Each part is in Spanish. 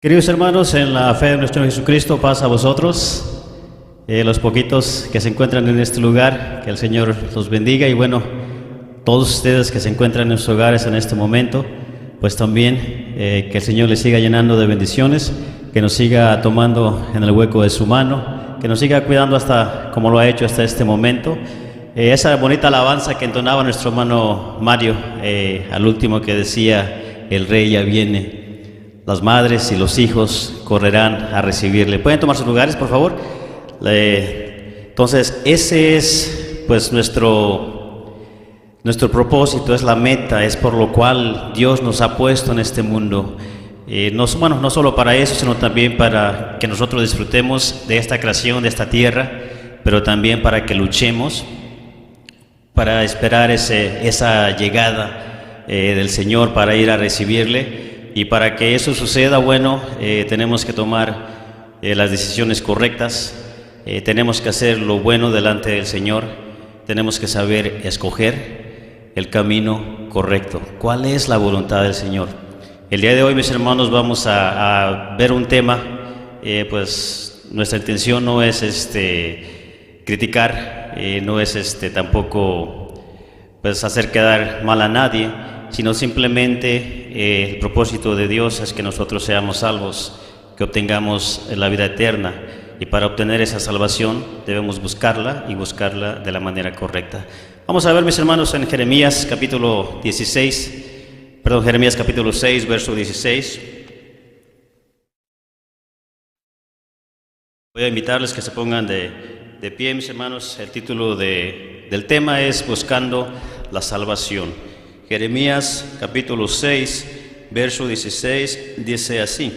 Queridos hermanos, en la fe de nuestro Jesucristo, paz a vosotros, los poquitos que se encuentran en este lugar, que el Señor los bendiga. Y bueno, todos ustedes que se encuentran en sus hogares en este momento, pues también que el Señor les siga llenando de bendiciones, que nos siga tomando en el hueco de su mano, que nos siga cuidando hasta como lo ha hecho hasta este momento. Esa bonita alabanza que entonaba nuestro hermano Mario al último, que decía: el Rey ya viene, las madres y los hijos correrán a recibirle. ¿Pueden tomar sus lugares, por favor? Entonces, ese es pues nuestro propósito, es la meta, es por lo cual Dios nos ha puesto en este mundo. No solo para eso, sino también para que nosotros disfrutemos de esta creación, de esta tierra, pero también para que luchemos para esperar esa llegada del Señor, para ir a recibirle. Y para que eso suceda, tenemos que tomar las decisiones correctas, tenemos que hacer lo bueno delante del Señor, tenemos que saber escoger el camino correcto. ¿Cuál es la voluntad del Señor? El día de hoy, mis hermanos, vamos a ver un tema, pues nuestra intención no es criticar, no es tampoco pues hacer quedar mal a nadie, sino simplemente el propósito de Dios es que nosotros seamos salvos, que obtengamos la vida eterna, y para obtener esa salvación debemos buscarla y buscarla de la manera correcta. Vamos a ver, mis hermanos, en Jeremías capítulo 6, verso 16. Voy a invitarles que se pongan de pie, mis hermanos. El título del tema es Buscando la Salvación. Jeremías capítulo 6, verso 16, dice así: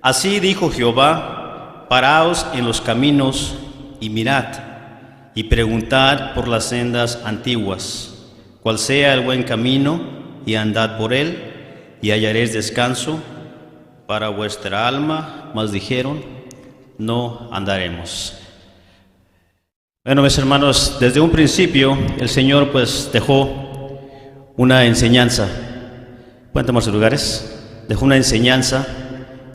Así dijo Jehová, paraos en los caminos y mirad, y preguntad por las sendas antiguas, cuál sea el buen camino, y andad por él, y hallaréis descanso para vuestra alma. Mas dijeron: no andaremos. Bueno, mis hermanos, desde un principio el Señor pues dejó una enseñanza. ¿Pueden tomar sus lugares? Dejó una enseñanza,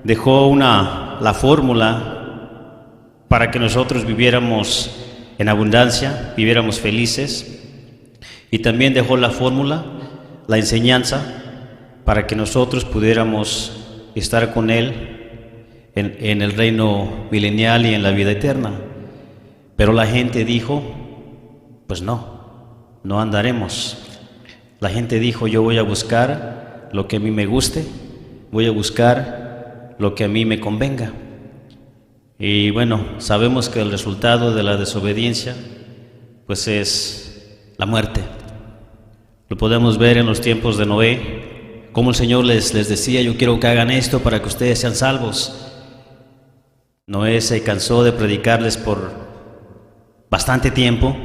dejó la fórmula para que nosotros viviéramos en abundancia, viviéramos felices, y también dejó la fórmula, la enseñanza, para que nosotros pudiéramos estar con Él en el reino milenial y en la vida eterna. Pero la gente dijo: pues no andaremos. La gente dijo: yo voy a buscar lo que a mí me guste, voy a buscar lo que a mí me convenga. Y bueno, sabemos que el resultado de la desobediencia pues es la muerte. Lo podemos ver en los tiempos de Noé, como el Señor les decía: yo quiero que hagan esto para que ustedes sean salvos. Noé se cansó de predicarles por bastante tiempo.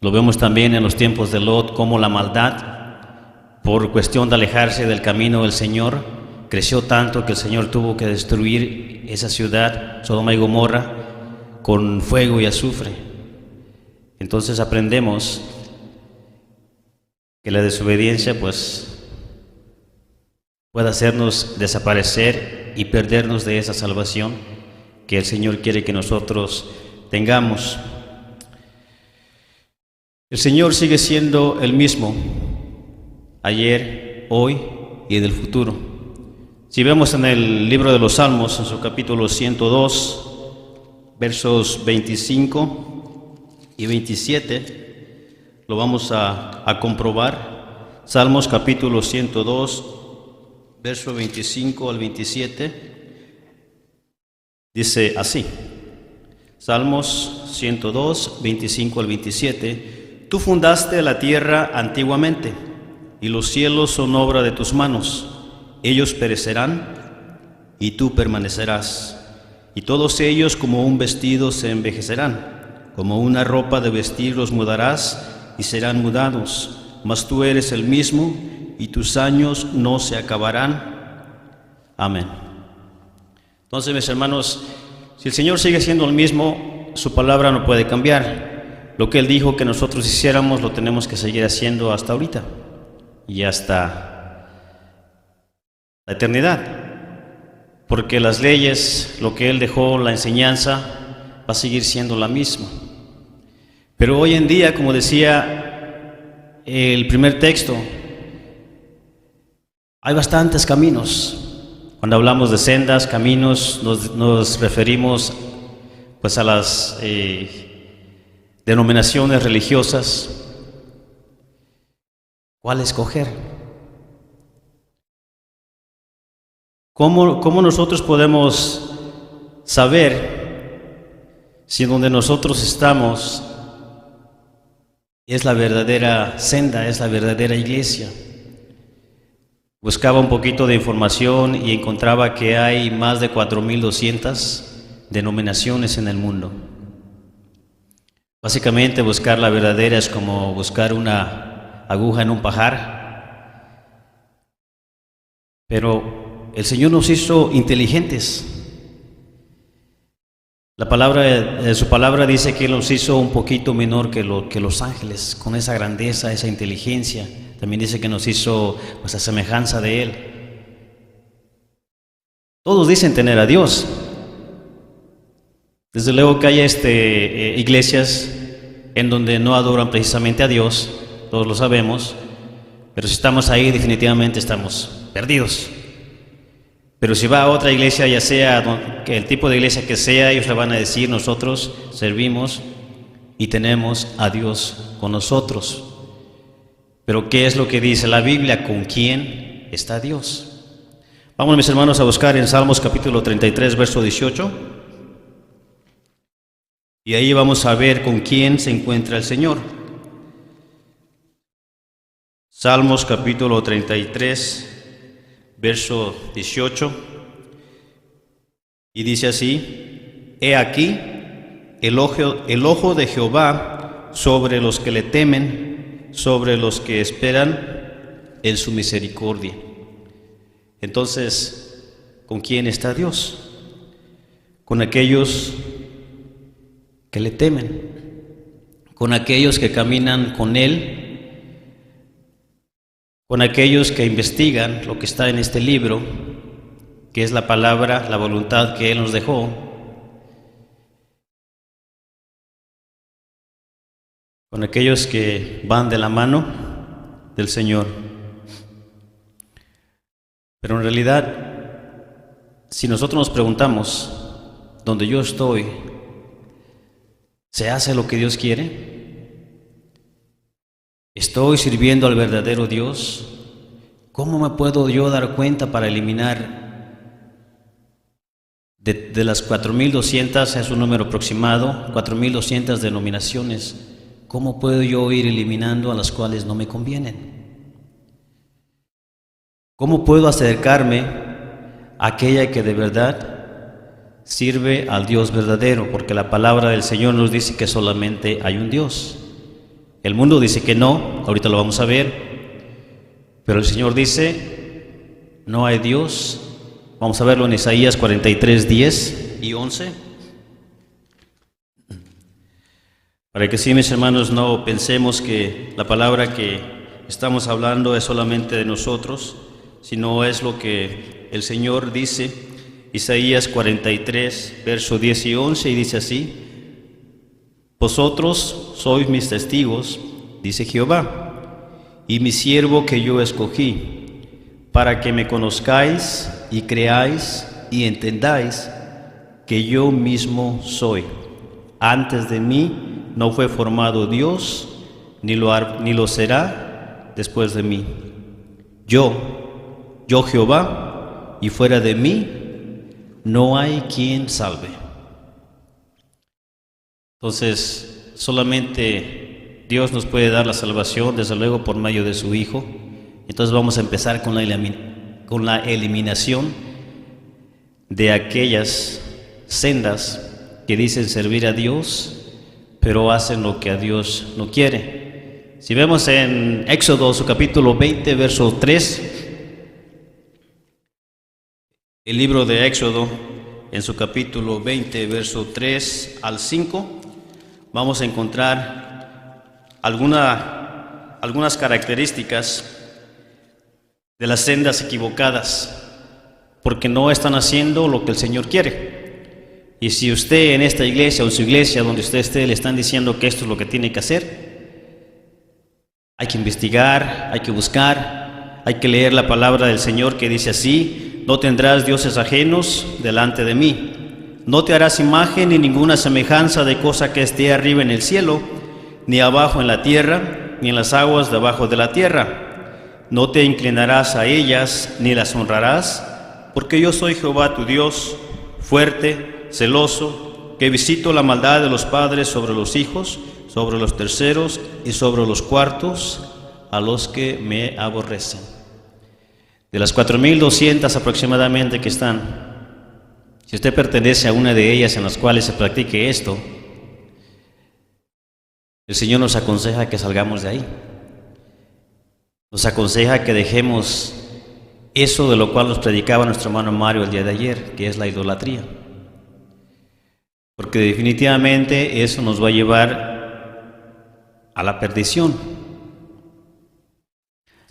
Lo vemos también en los tiempos de Lot, como la maldad, por cuestión de alejarse del camino del Señor, creció tanto que el Señor tuvo que destruir esa ciudad, Sodoma y Gomorra, con fuego y azufre. Entonces aprendemos que la desobediencia pues puede hacernos desaparecer y perdernos de esa salvación que el Señor quiere que nosotros tengamos. El Señor sigue siendo el mismo, ayer, hoy y en el futuro. Si vemos en el libro de los Salmos, en su capítulo 102, versos 25 y 27, lo vamos a comprobar. Salmos capítulo 102, verso 25 al 27, dice así. Salmos 102, 25 al 27. Tú fundaste la tierra antiguamente, y los cielos son obra de tus manos. Ellos perecerán, y tú permanecerás, y todos ellos como un vestido se envejecerán, como una ropa de vestir los mudarás, y serán mudados. Mas tú eres el mismo, y tus años no se acabarán. Amén. Entonces, mis hermanos, si el Señor sigue siendo el mismo, su palabra no puede cambiar. Lo que Él dijo que nosotros hiciéramos lo tenemos que seguir haciendo hasta ahorita y hasta la eternidad. porque las leyes, lo que Él dejó, la enseñanza, va a seguir siendo la misma. Pero hoy en día, como decía el primer texto, hay bastantes caminos. Cuando hablamos de sendas, caminos, nos referimos pues a las denominaciones religiosas. ¿Cuál escoger? ¿Cómo nosotros podemos saber si donde nosotros estamos es la verdadera senda, es la verdadera iglesia? Buscaba un poquito de información y encontraba que hay más de 4,200 denominaciones en el mundo. Básicamente buscar la verdadera es como buscar una aguja en un pajar. Pero el Señor nos hizo inteligentes. Su palabra dice que Él nos hizo un poquito menor que los ángeles, con esa grandeza, esa inteligencia. También dice que nos hizo pues, a semejanza de Él. Todos dicen tener a Dios. Desde luego que hay iglesias en donde no adoran precisamente a Dios, todos lo sabemos, pero si estamos ahí definitivamente estamos perdidos. Pero si va a otra iglesia, ya sea el tipo de iglesia que sea, ellos le van a decir: nosotros servimos y tenemos a Dios con nosotros. Pero ¿qué es lo que dice la Biblia? ¿Con quién está Dios? Vamos, mis hermanos, a buscar en Salmos capítulo 33, verso 18. Y ahí vamos a ver con quién se encuentra el Señor. Salmos capítulo 33, verso 18, y dice así: He aquí el ojo de Jehová sobre los que le temen, sobre los que esperan en su misericordia. Entonces, ¿con quién está Dios? Con aquellos que le temen, con aquellos que caminan con Él, con aquellos que investigan lo que está en este libro, que es la palabra, la voluntad que Él nos dejó, con aquellos que van de la mano del Señor. Pero en realidad, si nosotros nos preguntamos, ¿dónde yo estoy, se hace lo que Dios quiere? ¿Estoy sirviendo al verdadero Dios? ¿Cómo me puedo yo dar cuenta para eliminar de las 4,200, es un número aproximado, 4,200 denominaciones? ¿Cómo puedo yo ir eliminando a las cuales no me convienen? ¿Cómo puedo acercarme a aquella que de verdad sirve al Dios verdadero? Porque la palabra del Señor nos dice que solamente hay un Dios. El mundo dice que no, ahorita lo vamos a ver, pero el Señor dice: no hay Dios. Vamos a verlo en Isaías 43, 10 y 11. Para que sí, mis hermanos, no pensemos que la palabra que estamos hablando es solamente de nosotros, sino es lo que el Señor dice. Isaías 43, verso 10 y 11, y dice así: Vosotros sois mis testigos, dice Jehová, y mi siervo que yo escogí, para que me conozcáis y creáis y entendáis que yo mismo soy. Antes de mí no fue formado Dios, ni lo será después de mí. Yo Jehová, y fuera de mí no hay quien salve. Entonces, solamente Dios nos puede dar la salvación, desde luego por medio de su Hijo. Entonces vamos a empezar con la eliminación de aquellas sendas que dicen servir a Dios, pero hacen lo que a Dios no quiere. Si vemos en Éxodo, su capítulo 20, verso 3, el libro de Éxodo, en su capítulo 20, verso 3 al 5, vamos a encontrar algunas características de las sendas equivocadas. porque no están haciendo lo que el Señor quiere. Y si usted en esta iglesia o en su iglesia donde usted esté le están diciendo que esto es lo que tiene que hacer, hay que investigar, hay que buscar, hay que leer la palabra del Señor que dice así: no tendrás dioses ajenos delante de mí, no te harás imagen ni ninguna semejanza de cosa que esté arriba en el cielo, ni abajo en la tierra, ni en las aguas debajo de la tierra. No te inclinarás a ellas, ni las honrarás, porque yo soy Jehová tu Dios, fuerte, celoso, que visito la maldad de los padres sobre los hijos, sobre los terceros y sobre los cuartos a los que me aborrecen. De las 4.200 aproximadamente que están, si usted pertenece a una de ellas en las cuales se practique esto, el Señor nos aconseja que salgamos de ahí. Nos aconseja que dejemos eso de lo cual nos predicaba nuestro hermano Mario el día de ayer, que es la idolatría. Porque definitivamente eso nos va a llevar a la perdición.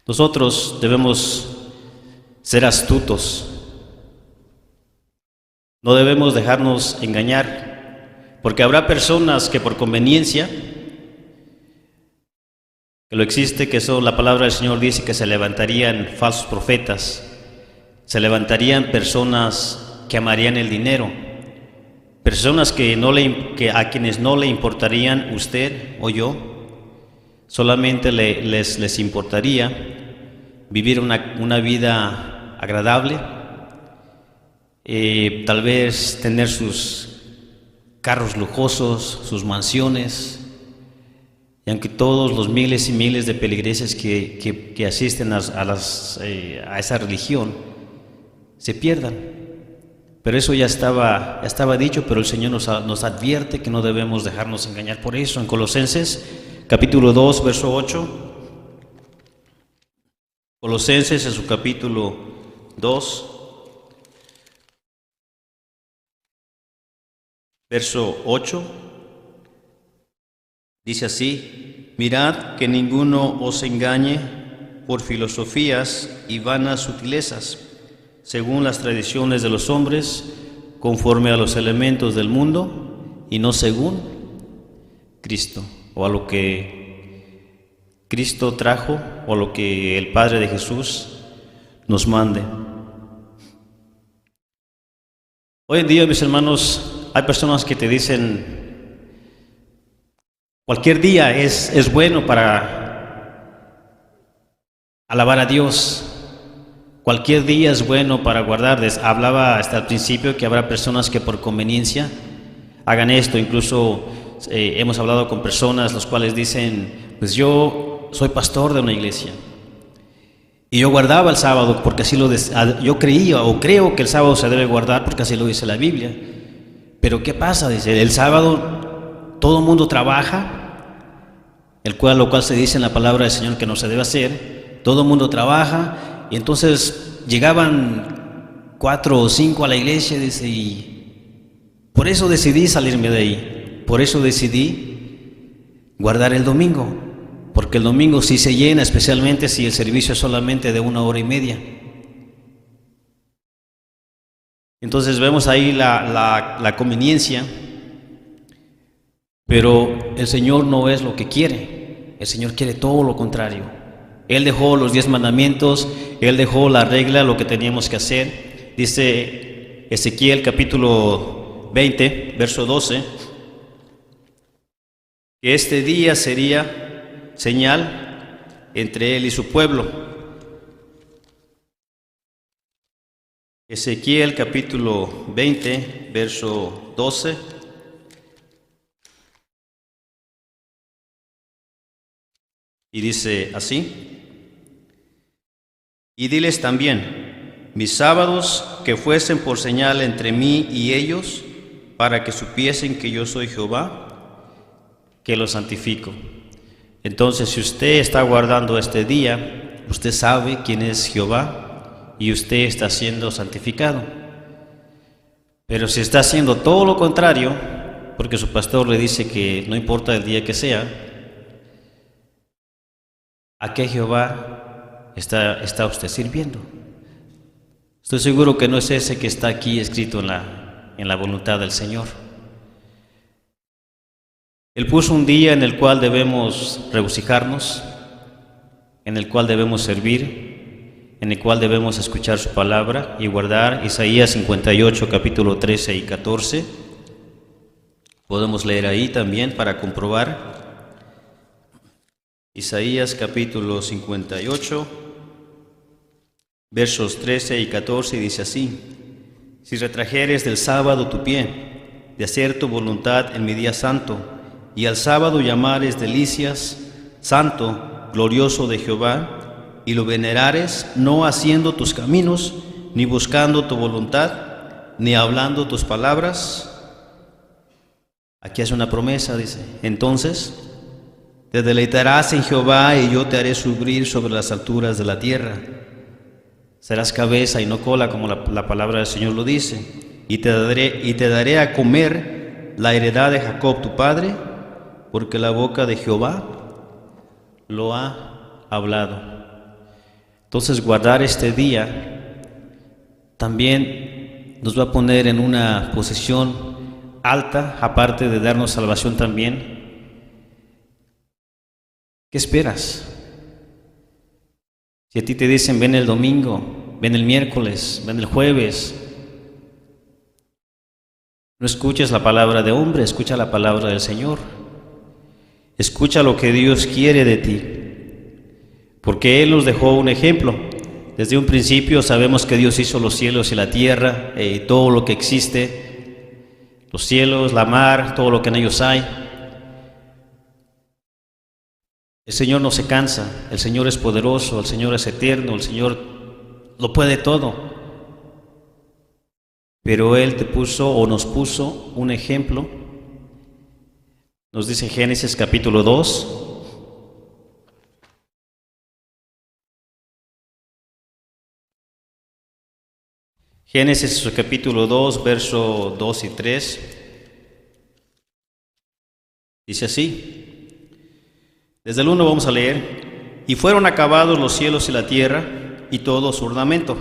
Nosotros debemos ser astutos. No debemos dejarnos engañar, porque habrá personas que por conveniencia, que lo existe, que eso la palabra del Señor dice que se levantarían falsos profetas, se levantarían personas que amarían el dinero, personas que a quienes no le importarían usted o yo, solamente les importaría vivir una vida agradable, tal vez tener sus carros lujosos, sus mansiones. Y aunque todos los miles y miles de peligreses que asisten a esa religión se pierdan, pero eso ya estaba dicho, pero el Señor nos advierte que no debemos dejarnos engañar por eso. En Colosenses capítulo 2, verso 8, Colosenses en su capítulo 2, verso 8, dice así: mirad que ninguno os engañe por filosofías y vanas sutilezas, según las tradiciones de los hombres, conforme a los elementos del mundo, y no según Cristo, o a lo que Cristo trajo, o a lo que el Padre de Jesús nos mande. Hoy en día, mis hermanos, hay personas que te dicen: cualquier día es bueno para alabar a Dios. Cualquier día es bueno para guardar. Hablaba hasta el principio que habrá personas que por conveniencia hagan esto. Incluso hemos hablado con personas los cuales dicen: pues yo soy pastor de una iglesia y yo guardaba el sábado porque así yo creía o creo que el sábado se debe guardar porque así lo dice la Biblia. Pero ¿qué pasa? Dice, el sábado todo el mundo trabaja, lo cual se dice en la palabra del Señor que no se debe hacer. Todo el mundo trabaja, y entonces llegaban 4 o 5 a la iglesia, dice, y por eso decidí salirme de ahí. Por eso decidí guardar el domingo, porque el domingo sí se llena, especialmente si el servicio es solamente de 1 hora y media. Entonces vemos ahí la conveniencia, pero el Señor no es lo que quiere. El Señor quiere todo lo contrario. Él dejó los 10 mandamientos, Él dejó la regla, lo que teníamos que hacer. Dice Ezequiel capítulo 20, verso 12, que este día sería señal entre Él y su pueblo. Ezequiel capítulo 20, verso 12. Y dice así: y diles también, mis sábados que fuesen por señal entre mí y ellos, para que supiesen que yo soy Jehová, que los santifico. Entonces, si usted está guardando este día, usted sabe quién es Jehová y usted está siendo santificado. Pero si está haciendo todo lo contrario, porque su pastor le dice que no importa el día que sea, ¿a qué Jehová está usted sirviendo? Estoy seguro que no es ese que está aquí escrito en la voluntad del Señor. Él puso un día en el cual debemos regocijarnos, en el cual debemos servir, en el cual debemos escuchar su palabra y guardar Isaías 58, capítulo 13 y 14. Podemos leer ahí también para comprobar. Isaías capítulo 58, versos 13 y 14, dice así: Si retrajeres del sábado tu pie, de hacer tu voluntad en mi día santo, y al sábado llamares delicias, santo, glorioso de Jehová, y lo venerares, no haciendo tus caminos, ni buscando tu voluntad, ni hablando tus palabras. Aquí hace una promesa, dice: entonces te deleitarás en Jehová, y yo te haré subir sobre las alturas de la tierra. Serás cabeza y no cola, como la palabra del Señor lo dice. Y te daré a comer la heredad de Jacob tu padre, porque la boca de Jehová lo ha hablado. Entonces, guardar este día también nos va a poner en una posición alta, aparte de darnos salvación también. ¿Qué esperas? Si a ti te dicen ven el domingo, ven el miércoles, ven el jueves, no escuches la palabra de hombre, escucha la palabra del Señor. Escucha lo que Dios quiere de ti, porque Él nos dejó un ejemplo. Desde un principio sabemos que Dios hizo los cielos y la tierra, y todo lo que existe, los cielos, la mar, todo lo que en ellos hay. El Señor no se cansa, el Señor es poderoso, el Señor es eterno, el Señor lo puede todo. Pero Él te puso o nos puso un ejemplo. Nos dice Génesis capítulo 2. Génesis capítulo 2, verso 2 y 3. Dice así. Desde el 1 vamos a leer. Y fueron acabados los cielos y la tierra y todo su ornamento.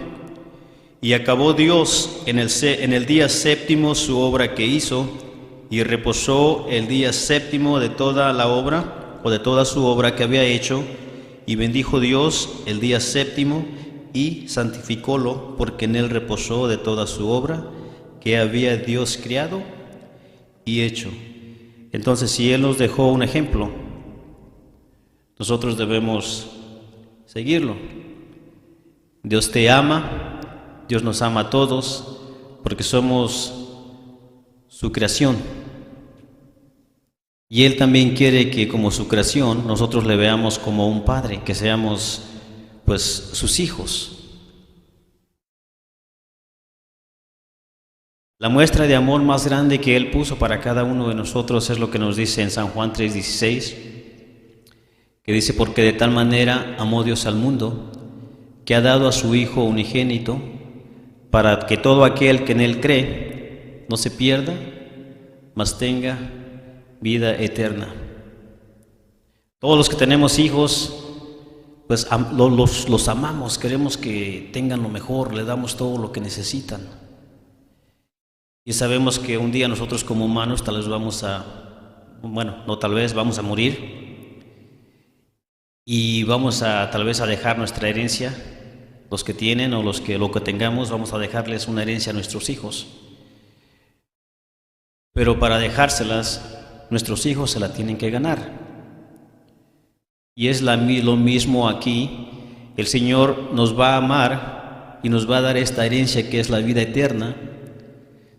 Y acabó Dios en el día séptimo su obra que hizo, y reposó el día séptimo de toda la obra, o de toda su obra que había hecho, y bendijo Dios el día séptimo, y santificólo, porque en él reposó de toda su obra que había Dios criado y hecho. Entonces, si Él nos dejó un ejemplo, nosotros debemos seguirlo. Dios te ama, Dios nos ama a todos, porque somos su creación. Y Él también quiere que, como su creación, nosotros le veamos como un padre, que seamos pues sus hijos. La muestra de amor más grande que Él puso para cada uno de nosotros es lo que nos dice en San Juan 3:16, que dice: porque de tal manera amó Dios al mundo, que ha dado a su Hijo unigénito, para que todo aquel que en Él cree no se pierda, mas tenga vida eterna. Todos los que tenemos hijos, pues los amamos, queremos que tengan lo mejor, le damos todo lo que necesitan. Y sabemos que un día nosotros como humanos tal vez vamos a morir, y vamos a tal vez a dejar nuestra herencia, los que tienen o lo que tengamos, vamos a dejarles una herencia a nuestros hijos. Pero para dejárselas, nuestros hijos se la tienen que ganar. Y es lo mismo aquí. El Señor nos va a amar y nos va a dar esta herencia que es la vida eterna,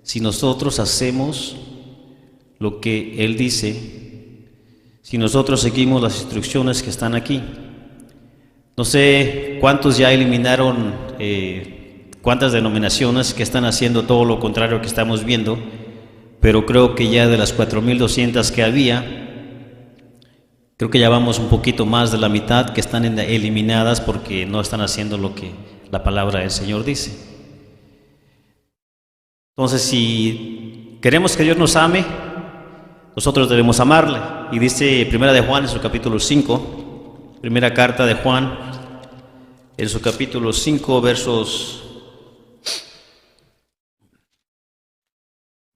si nosotros hacemos lo que Él dice, si nosotros seguimos las instrucciones que están aquí. No sé cuántos ya eliminaron, cuántas denominaciones que están haciendo todo lo contrario que estamos viendo, pero creo que ya de las 4,200 que había, creo que ya vamos un poquito más de la mitad que están eliminadas porque no están haciendo lo que la palabra del Señor dice. Entonces, si queremos que Dios nos ame, nosotros debemos amarle. Y dice Primera de Juan en su capítulo 5, primera carta de Juan, en su capítulo 5, versos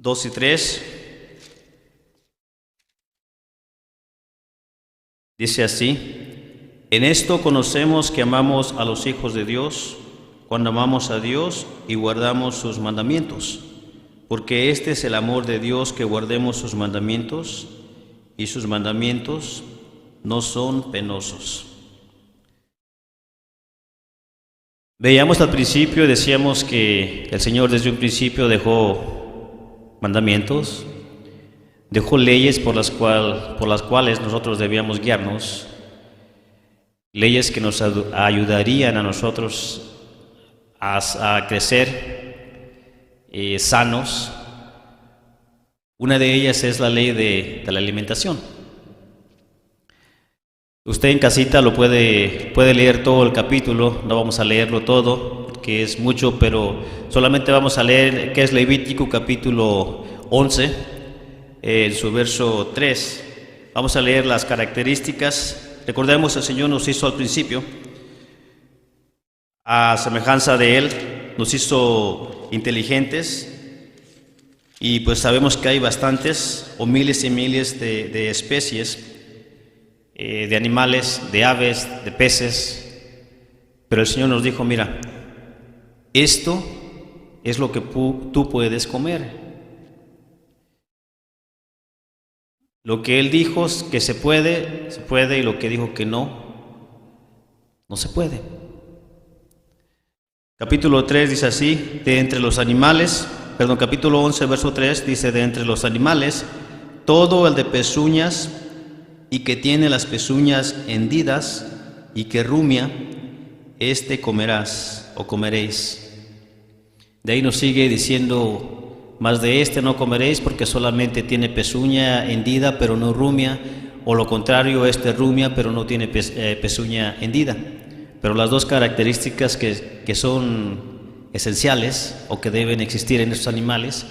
2 y 3. Dice así: en esto conocemos que amamos a los hijos de Dios, cuando amamos a Dios y guardamos sus mandamientos, porque este es el amor de Dios, que guardemos sus mandamientos, y sus mandamientos no son penosos. Veíamos al principio, decíamos que el Señor desde un principio dejó mandamientos, dejó leyes por las cuales nosotros debíamos guiarnos, leyes que nos ayudarían a nosotros a crecer sanos. Una de ellas es la ley de la alimentación. Usted en casita lo puede leer todo el capítulo, no vamos a leerlo todo, que es mucho, pero solamente vamos a leer que es Levítico capítulo 11, en su verso 3. Vamos a leer las características. Recordemos, el Señor nos hizo al principio a semejanza de Él, nos hizo inteligentes, y pues sabemos que hay bastantes o miles y miles de especies, de animales, de aves, de peces, pero el Señor nos dijo: mira, esto es lo que tú puedes comer. Lo que Él dijo que se puede, y lo que dijo que no se puede. Capítulo 3 dice así: de entre los animales, capítulo 11, verso 3 dice: de entre los animales, todo el de pezuñas y que tiene las pezuñas hendidas y que rumia, este comerás o comeréis. De ahí nos sigue diciendo: más de este no comeréis, porque solamente tiene pezuña hendida pero no rumia, o lo contrario, este rumia pero no tiene pezuña hendida. Pero las dos características que son esenciales o que deben existir en estos animales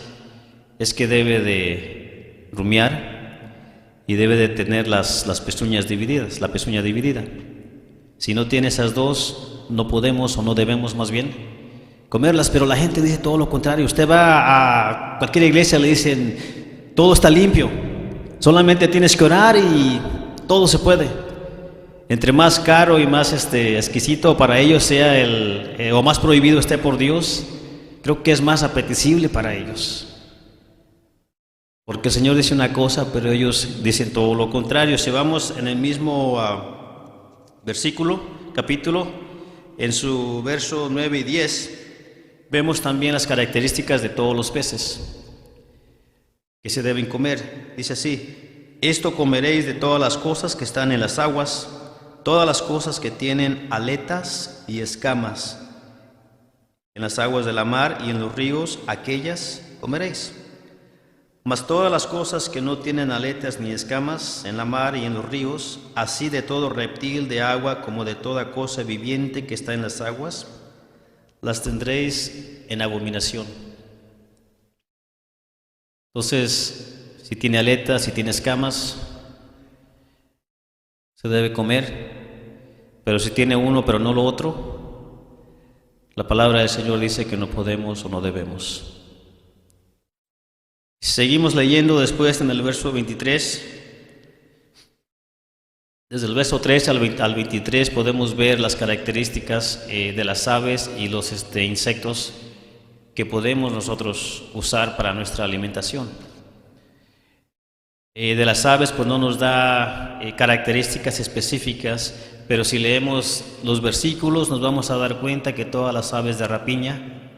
es que debe de rumiar y debe de tener las pezuñas divididas, la pezuña dividida. Si no tiene esas dos, no podemos, o no debemos más bien, comerlas. Pero la gente dice todo lo contrario. Usted va a cualquier iglesia, le dicen: todo está limpio, solamente tienes que orar y todo se puede. Entre más caro y más exquisito para ellos sea o más prohibido esté por Dios, creo que es más apetecible para ellos. Porque el Señor dice una cosa, pero ellos dicen todo lo contrario. Si vamos en el mismo capítulo, en su verso 9 y 10, vemos también las características de todos los peces que se deben comer. Dice así: esto comeréis de todas las cosas que están en las aguas, todas las cosas que tienen aletas y escamas. En las aguas de la mar y en los ríos, aquellas comeréis. Mas todas las cosas que no tienen aletas ni escamas en la mar y en los ríos, así de todo reptil de agua como de toda cosa viviente que está en las aguas, las tendréis en abominación. Entonces, si tiene aletas, si tiene escamas, se debe comer. Pero si tiene uno pero no lo otro, la palabra del Señor dice que no podemos o no debemos. Seguimos leyendo después en el verso 23. Desde el verso 3 al 23 podemos ver las características de las aves y los insectos que podemos nosotros usar para nuestra alimentación. De las aves pues no nos da características específicas, pero si leemos los versículos nos vamos a dar cuenta que todas las aves de rapiña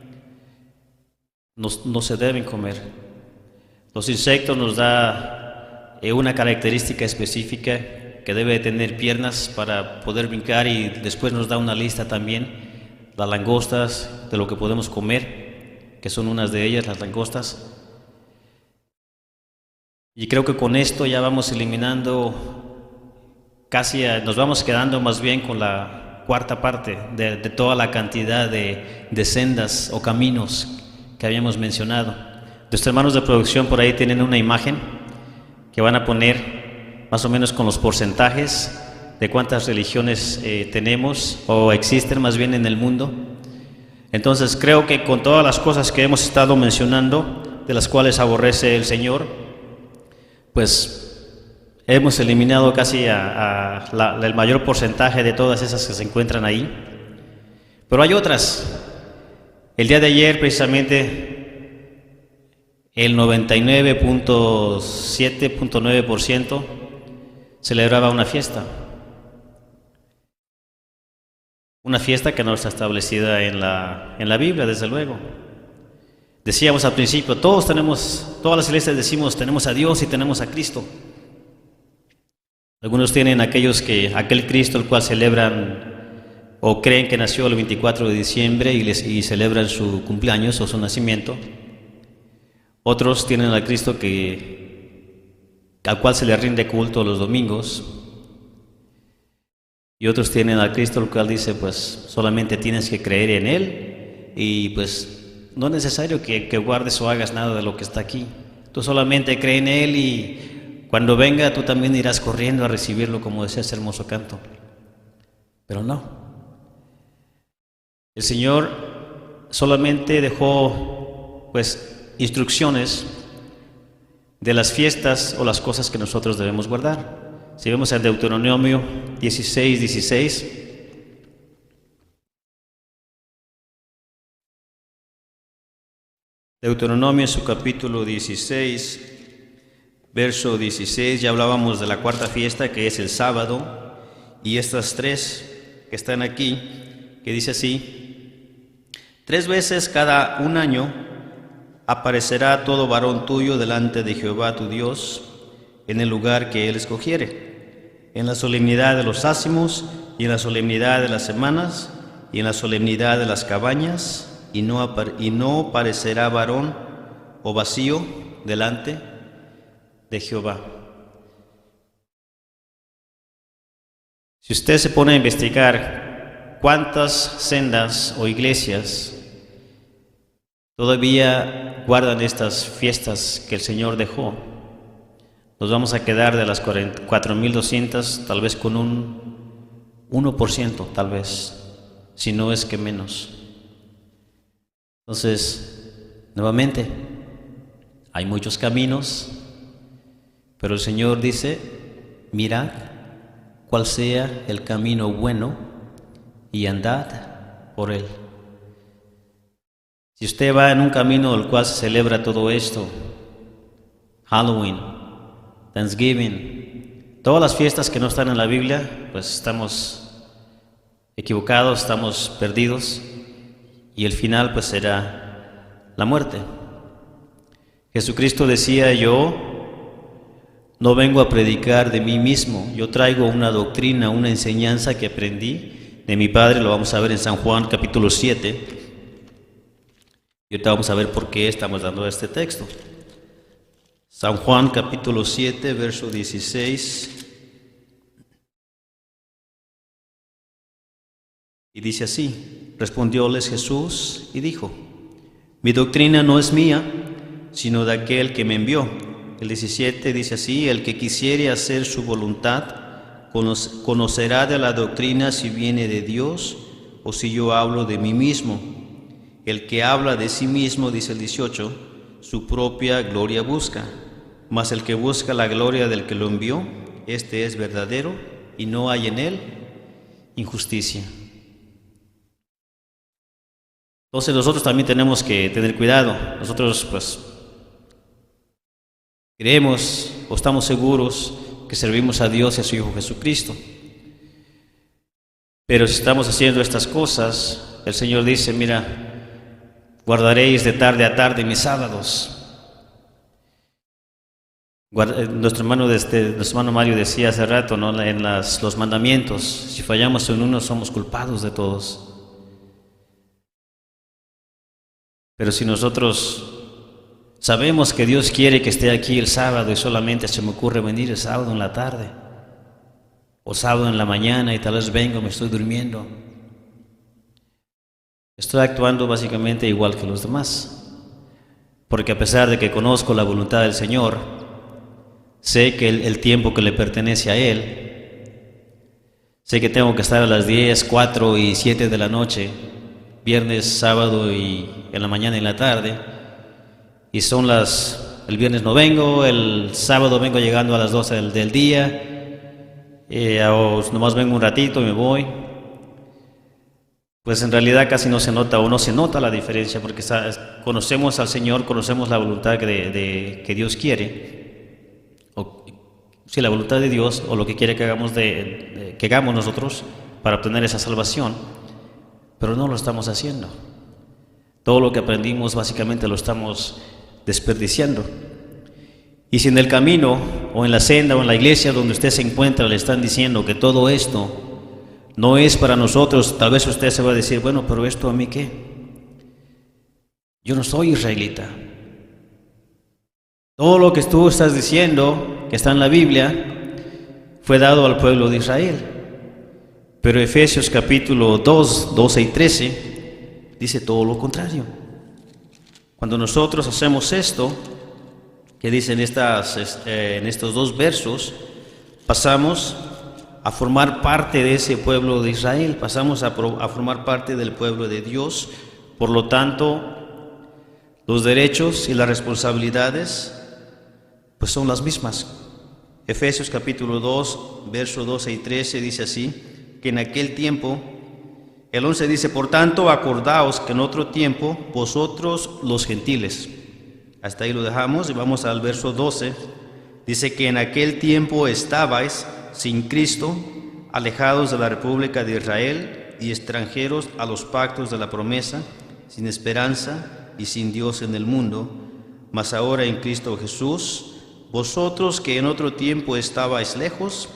no se deben comer. Los insectos nos da una característica específica, que debe tener piernas para poder brincar, y después nos da una lista también, las langostas, de lo que podemos comer, que son unas de ellas, las langostas. Y creo que con esto ya vamos eliminando nos vamos quedando más bien con la cuarta parte de toda la cantidad de sendas o caminos que habíamos mencionado. Nuestros hermanos de producción por ahí tienen una imagen que van a poner más o menos con los porcentajes de cuántas religiones tenemos o existen más bien en el mundo. Entonces creo que con todas las cosas que hemos estado mencionando de las cuales aborrece el Señor, pues hemos eliminado casi el mayor porcentaje de todas esas que se encuentran ahí. Pero hay otras. El día de ayer, precisamente, el 99.7.9% celebraba una fiesta. Una fiesta que no está establecida en la Biblia, desde luego. Decíamos al principio, todas las iglesias decimos, tenemos a Dios y tenemos a Cristo. Algunos tienen aquel Cristo el cual celebran o creen que nació el 24 de diciembre y celebran su cumpleaños o su nacimiento. Otros tienen al Cristo al cual se le rinde culto los domingos. Y otros tienen al Cristo el cual dice, pues solamente tienes que creer en Él y pues no es necesario que guardes o hagas nada de lo que está aquí. Tú solamente cree en Él y cuando venga tú también irás corriendo a recibirlo, como decía ese hermoso canto. Pero no. El Señor solamente dejó pues instrucciones de las fiestas o las cosas que nosotros debemos guardar. Si vemos en Deuteronomio 16:16, Deuteronomio en su capítulo 16, verso 16, ya hablábamos de la cuarta fiesta, que es el sábado, y estas tres que están aquí, que dice así: 3 veces cada un año aparecerá todo varón tuyo delante de Jehová tu Dios en el lugar que Él escogiere, en la solemnidad de los ácimos, y en la solemnidad de las semanas, y en la solemnidad de las cabañas, y no parecerá varón o vacío delante de Jehová. Si usted se pone a investigar cuántas sendas o iglesias todavía guardan estas fiestas que el Señor dejó, nos vamos a quedar de las 4.200 tal vez con un 1%, tal vez, si no es que menos. Entonces, nuevamente, hay muchos caminos, pero el Señor dice: mirad cuál sea el camino bueno y andad por él. Si usted va en un camino el cual se celebra todo esto, Halloween, Thanksgiving, todas las fiestas que no están en la Biblia, pues estamos equivocados, estamos perdidos, y el final pues será la muerte. Jesucristo decía: yo no vengo a predicar de mí mismo, yo traigo una doctrina, una enseñanza que aprendí de mi Padre. Lo vamos a ver en San Juan capítulo 7. Y ahorita vamos a ver por qué estamos dando este texto. San Juan capítulo 7, verso 16. Y dice así: respondióles Jesús y dijo: mi doctrina no es mía, sino de aquel que me envió. El 17 dice así: el que quisiere hacer su voluntad conocerá de la doctrina si viene de Dios o si yo hablo de mí mismo. El que habla de sí mismo, dice el 18, su propia gloria busca, mas el que busca la gloria del que lo envió, este es verdadero y no hay en él injusticia. Entonces nosotros también tenemos que tener cuidado. Nosotros pues creemos o estamos seguros que servimos a Dios y a su Hijo Jesucristo. Pero si estamos haciendo estas cosas, el Señor dice: mira, guardaréis de tarde a tarde mis sábados. Nuestro hermano Mario decía hace rato, ¿no?, en los mandamientos, si fallamos en uno somos culpados de todos. Pero si nosotros sabemos que Dios quiere que esté aquí el sábado y solamente se me ocurre venir el sábado en la tarde o sábado en la mañana y tal vez vengo, me estoy durmiendo, estoy actuando básicamente igual que los demás, porque a pesar de que conozco la voluntad del Señor, sé que el tiempo que le pertenece a Él, sé que tengo que estar a las 10, 4 y 7 de la noche, viernes, sábado y en la mañana y en la tarde, y son el viernes no vengo, el sábado vengo llegando a las 12 del día, o nomás vengo un ratito y me voy. Pues en realidad casi no se nota o no se nota la diferencia, porque conocemos al Señor, conocemos la voluntad que Dios quiere, o si la voluntad de Dios o lo que quiere que hagamos, que hagamos nosotros para obtener esa salvación, pero no lo estamos haciendo. Todo lo que aprendimos básicamente lo estamos desperdiciando. Y si en el camino o en la senda o en la iglesia donde usted se encuentra le están diciendo que todo esto no es para nosotros, tal vez usted se va a decir, bueno, pero ¿esto a mí qué? Yo no soy israelita. Todo lo que tú estás diciendo, que está en la Biblia, fue dado al pueblo de Israel. Pero Efesios capítulo 2, 12 y 13, dice todo lo contrario. Cuando nosotros hacemos esto, que dicen en estos dos versos, pasamos a formar parte de ese pueblo de Israel, pasamos a formar parte del pueblo de Dios. Por lo tanto, los derechos y las responsabilidades pues son las mismas. Efesios capítulo 2, versos 12 y 13 dice así, que en aquel tiempo, el 11 dice, por tanto, acordaos que en otro tiempo vosotros los gentiles, hasta ahí lo dejamos y vamos al verso 12, dice que en aquel tiempo estabais sin Cristo, alejados de la República de Israel y extranjeros a los pactos de la promesa, sin esperanza y sin Dios en el mundo, mas ahora en Cristo Jesús, vosotros que en otro tiempo estabais lejos,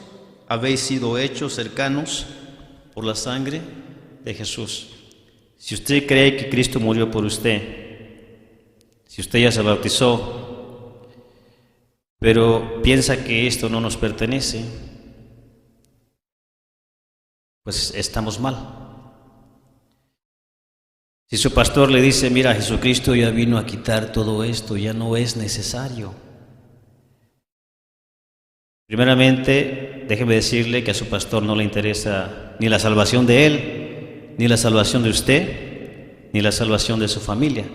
habéis sido hechos cercanos por la sangre de Jesús. Si usted cree que Cristo murió por usted, si usted ya se bautizó, pero piensa que esto no nos pertenece, pues estamos mal. Si su pastor le dice, mira, Jesucristo ya vino a quitar todo esto, ya no es necesario. Primeramente, déjeme decirle que a su pastor no le interesa ni la salvación de él, ni la salvación de usted, ni la salvación de su familia.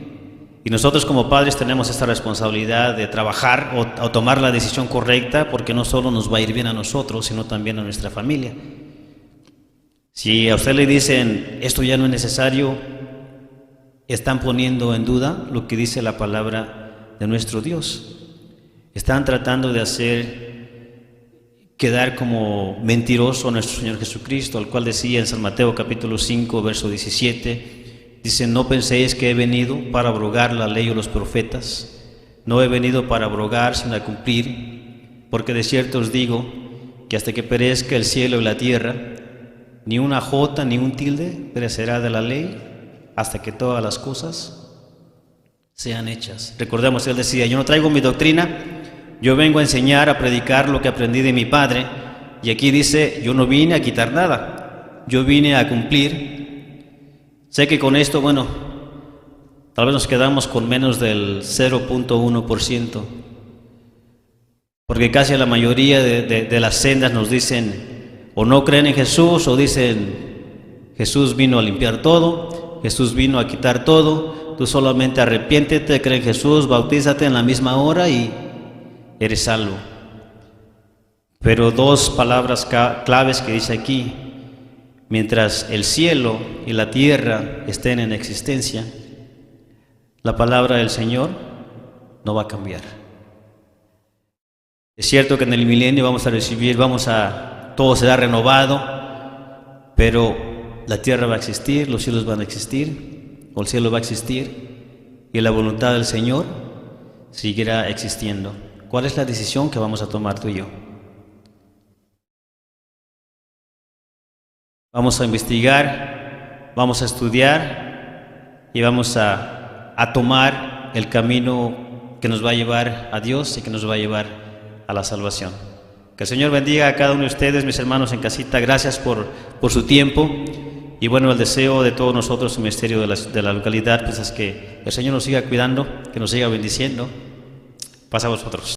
Y nosotros como padres tenemos esta responsabilidad de trabajar o tomar la decisión correcta, porque no solo nos va a ir bien a nosotros, sino también a nuestra familia. Si a usted le dicen, esto ya no es necesario, están poniendo en duda lo que dice la palabra de nuestro Dios. Están tratando de hacer quedar como mentiroso a nuestro Señor Jesucristo, al cual decía en San Mateo capítulo 5, verso 17, dice, no penséis que he venido para abrogar la ley o los profetas, no he venido para abrogar, sino a cumplir, porque de cierto os digo, que hasta que perezca el cielo y la tierra, ni una jota ni un tilde perecerá de la ley, hasta que todas las cosas sean hechas. Recordemos, él decía, yo no traigo mi doctrina, yo vengo a enseñar, a predicar lo que aprendí de mi Padre, y aquí dice, yo no vine a quitar nada, yo vine a cumplir. Sé que con esto, bueno, tal vez nos quedamos con menos del 0.1%, porque casi la mayoría de las sendas nos dicen, o no creen en Jesús, o dicen, Jesús vino a limpiar todo, Jesús vino a quitar todo, tú solamente arrepiéntete, cree en Jesús, bautízate en la misma hora y eres salvo. Pero dos palabras claves que dice aquí, mientras el cielo y la tierra estén en existencia, la palabra del Señor no va a cambiar. Es cierto que en el milenio vamos a recibir, todo será renovado, pero la tierra va a existir, los cielos van a existir, o el cielo va a existir, y la voluntad del Señor seguirá existiendo. ¿Cuál es la decisión que vamos a tomar tú y yo? Vamos a investigar, vamos a estudiar y vamos a tomar el camino que nos va a llevar a Dios y que nos va a llevar a la salvación. Que el Señor bendiga a cada uno de ustedes, mis hermanos en casita. Gracias por su tiempo. Y bueno, el deseo de todos nosotros, el ministerio de la localidad, pues es que el Señor nos siga cuidando, que nos siga bendiciendo. Pasa a vosotros.